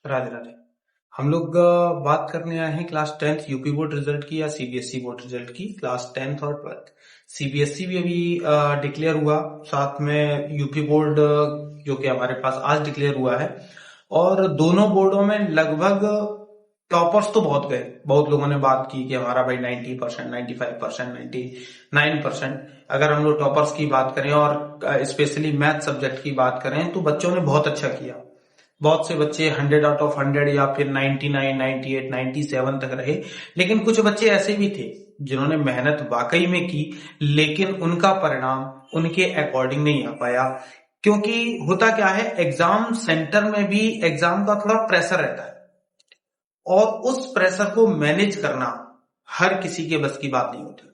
राधे राधे। हम लोग बात करने आए हैं class 10th UP board result की या सीबीएसई बोर्ड रिजल्ट की। क्लास 10th और 12th सीबीएसई भी अभी डिक्लेयर हुआ, साथ में यूपी बोर्ड जो कि हमारे पास आज डिक्लेयर हुआ है। और दोनों बोर्डों में लगभग टॉपर्स तो बहुत गए। बहुत लोगों ने बात की कि हमारा भाई 90%, 95%, 99%। अगर हम लोग टॉपर्स की बात करें और स्पेशली मैथ सब्जेक्ट की बात करें तो बच्चों ने बहुत अच्छा किया। बहुत से बच्चे 100 आउट ऑफ 100 या फिर 99, 98, 97 तक रहे। लेकिन कुछ बच्चे ऐसे भी थे जिन्होंने मेहनत वाकई में की, लेकिन उनका परिणाम उनके अकॉर्डिंग नहीं आ पाया। क्योंकि होता क्या है, एग्जाम सेंटर में भी एग्जाम का थोड़ा प्रेशर रहता है और उस प्रेशर को मैनेज करना हर किसी के बस की बात नहीं होती।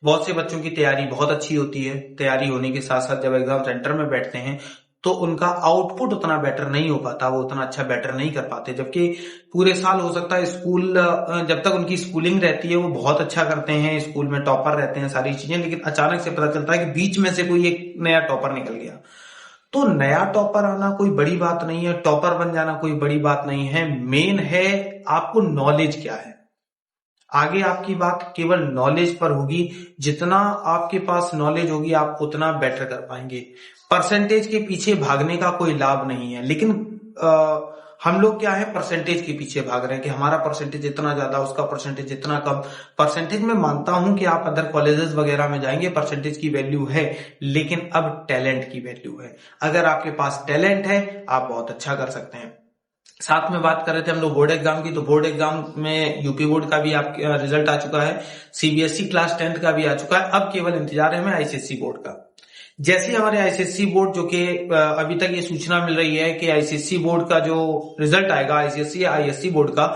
बहुत से बच्चों की तैयारी बहुत अच्छी होती है, तैयारी होने के साथ साथ जब एग्जाम सेंटर में बैठते हैं तो उनका आउटपुट उतना बेटर नहीं हो पाता, वो उतना अच्छा बेटर नहीं कर पाते। जबकि पूरे साल हो सकता है स्कूल, जब तक उनकी स्कूलिंग रहती है वो बहुत अच्छा करते हैं, स्कूल में टॉपर रहते हैं, सारी चीजें। लेकिन अचानक से पता चलता है कि बीच में से कोई एक नया टॉपर निकल गया। तो नया टॉपर आना कोई बड़ी बात नहीं है, टॉपर बन जाना कोई बड़ी बात नहीं है। मेन है आपको नॉलेज क्या है। आगे आपकी बात केवल नॉलेज पर होगी। जितना आपके पास नॉलेज होगी आप उतना बेटर कर पाएंगे। परसेंटेज के पीछे भागने का कोई लाभ नहीं है। लेकिन हम लोग क्या है, परसेंटेज के पीछे भाग रहे हैं कि हमारा परसेंटेज इतना ज्यादा, उसका परसेंटेज इतना कम। परसेंटेज में मानता हूं कि आप अदर कॉलेजेस वगैरह में जाएंगे, परसेंटेज की वैल्यू है, लेकिन अब टैलेंट की वैल्यू है। अगर आपके पास टैलेंट है आप बहुत अच्छा कर सकते हैं। साथ में बात कर रहे थे हम लोग बोर्ड एग्जाम की, तो बोर्ड एग्जाम में यूपी बोर्ड का भी आप रिजल्ट आ चुका है, सीबीएसई क्लास 10th का भी आ चुका है। अब केवल इंतजार है हमें आईसीएसई बोर्ड का। जैसे हमारे आईसीएसई बोर्ड, जो कि अभी तक ये सूचना मिल रही है कि आईसीएसई बोर्ड का जो रिजल्ट आएगा, आईसीएसई आईएससी बोर्ड का,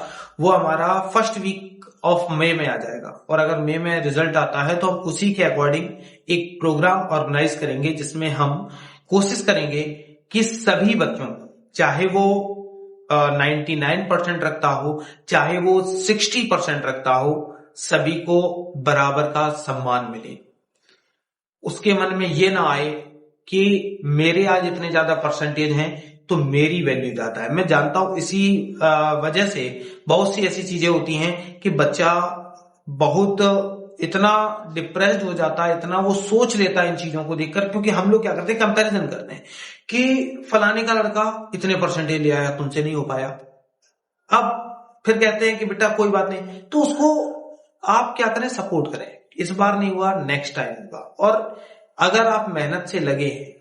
वो हमारा फर्स्ट वीक ऑफ मई में आ जाएगा। और अगर मई में रिजल्ट आता है तो हम उसी के अकॉर्डिंग एक प्रोग्राम ऑर्गेनाइज करेंगे जिसमें हम कोशिश करेंगे कि सभी बच्चों, चाहे वो 99% रखता हो, चाहे वो 60% रखता हो, सभी को बराबर का सम्मान मिले। उसके मन में ये ना आए कि मेरे आज इतने ज्यादा परसेंटेज हैं तो मेरी वैल्यू ज्यादा है। मैं जानता हूं इसी वजह से बहुत सी ऐसी चीजें होती हैं कि बच्चा बहुत इतना डिप्रेस्ड हो जाता है, इतना वो सोच लेता है इन चीजों को देखकर। क्योंकि हम लोग क्या करते हैं, कंपैरिजन करते हैं कि फलाने का लड़का इतने परसेंटेज ले आया, तुमसे नहीं हो पाया। अब फिर कहते हैं कि बेटा कोई बात नहीं, तो उसको आप क्या करें, सपोर्ट करें। इस बार नहीं हुआ, नेक्स्ट टाइम होगा। और अगर आप मेहनत से लगे हैं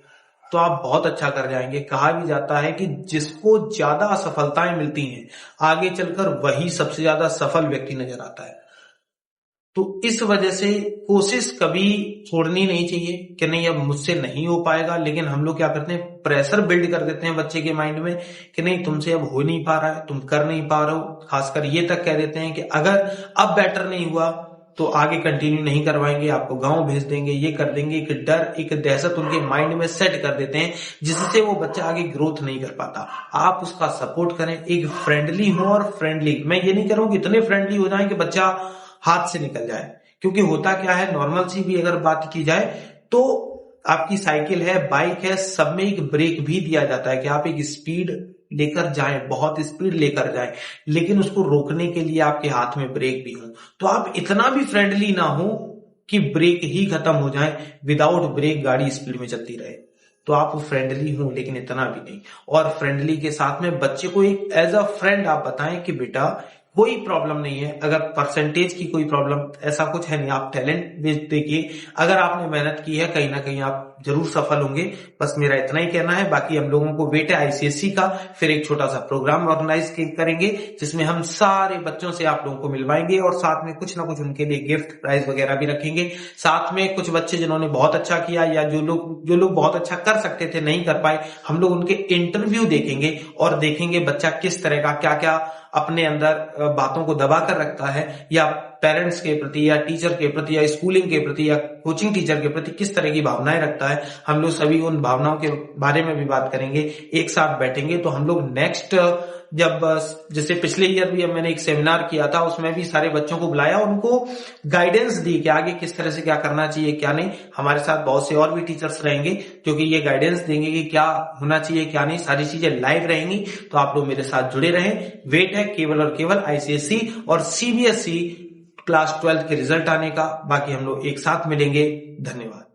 तो आप बहुत अच्छा कर जाएंगे। कहा भी जाता है कि जिसको ज्यादा असफलताएं मिलती हैं आगे चलकर वही सबसे ज्यादा सफल व्यक्ति नजर आता है। तो इस वजह से कोशिश कभी छोड़नी नहीं चाहिए कि नहीं अब मुझसे नहीं हो पाएगा। लेकिन हम लोग क्या करते हैं, प्रेशर बिल्ड कर देते हैं बच्चे के माइंड में कि नहीं तुमसे अब हो नहीं पा रहा है, तुम कर नहीं पा रहे हो। खासकर ये तक कह देते हैं कि अगर अब बेटर नहीं हुआ तो आगे कंटिन्यू नहीं करवाएंगे, आपको गांव भेज देंगे, ये कर देंगे। एक डर, एक दहशत उनके माइंड में सेट कर देते हैं जिससे वो बच्चा आगे ग्रोथ नहीं कर पाता। आप उसका सपोर्ट करें, एक फ्रेंडली हो। और फ्रेंडली, मैं ये नहीं कह रहा हूं कि इतने फ्रेंडली हो जाए कि बच्चा हाथ से निकल जाए। क्योंकि होता क्या है, नॉर्मल सी भी अगर बात की जाए तो आपकी साइकिल है, बाइक है, सब में एक ब्रेक भी दिया जाता है कि आप एक स्पीड लेकर जाएं, बहुत स्पीड लेकर जाएं, लेकिन उसको रोकने के लिए आपके हाथ में ब्रेक भी हो। तो आप इतना भी फ्रेंडली ना हो कि ब्रेक ही खत्म हो जाए, विदाउट ब्रेक गाड़ी स्पीड में चलती रहे। तो आप फ्रेंडली हो लेकिन इतना भी नहीं। और फ्रेंडली के साथ में बच्चे को एक एज अ फ्रेंड आप बताएं कि बेटा कोई प्रॉब्लम नहीं है। अगर परसेंटेज की कोई प्रॉब्लम, ऐसा कुछ है नहीं, आप टैलेंट बेच देखिए। अगर आपने मेहनत की है कहीं ना कहीं आप जरूर सफल होंगे। बस मेरा इतना ही कहना है। बाकी हम लोगों को वेट है आईसीएसई का, फिर एक छोटा सा प्रोग्राम ऑर्गेनाइज करेंगे जिसमें हम सारे बच्चों से आप लोगों को मिलवाएंगे और साथ में कुछ ना कुछ उनके लिए गिफ्ट प्राइज वगैरह भी रखेंगे। साथ में कुछ बच्चे जिन्होंने बहुत अच्छा किया या जो लोग बहुत अच्छा कर सकते थे नहीं कर पाए, हम लोग उनके इंटरव्यू देखेंगे और देखेंगे बच्चा किस तरह का क्या क्या अपने अंदर बातों को दबा कर रखता है या पेरेंट्स के प्रति या टीचर के प्रति या स्कूलिंग के प्रति या कोचिंग टीचर के प्रति किस तरह की भावनाएं रखता है, हम लोग सभी उन भावनाओं के बारे में भी बात करेंगे। एक साथ बैठेंगे तो हम लोग नेक्स्ट, जब जैसे पिछले ईयर भी मैंने एक सेमिनार किया था, उसमें भी सारे बच्चों को बुलाया, उनको गाइडेंस दी कि आगे किस तरह से क्या करना चाहिए क्या नहीं। हमारे साथ बहुत से और भी टीचर्स रहेंगे जो कि ये गाइडेंस देंगे कि क्या होना चाहिए क्या नहीं, सारी चीजें लाइव रहेंगी। तो आप लोग मेरे साथ जुड़े रहें। वेट है केवल और केवल आईसीएसई और सीबीएसई क्लास 12 के रिजल्ट आने का। बाकी हम लोग एक साथ मिलेंगे। धन्यवाद।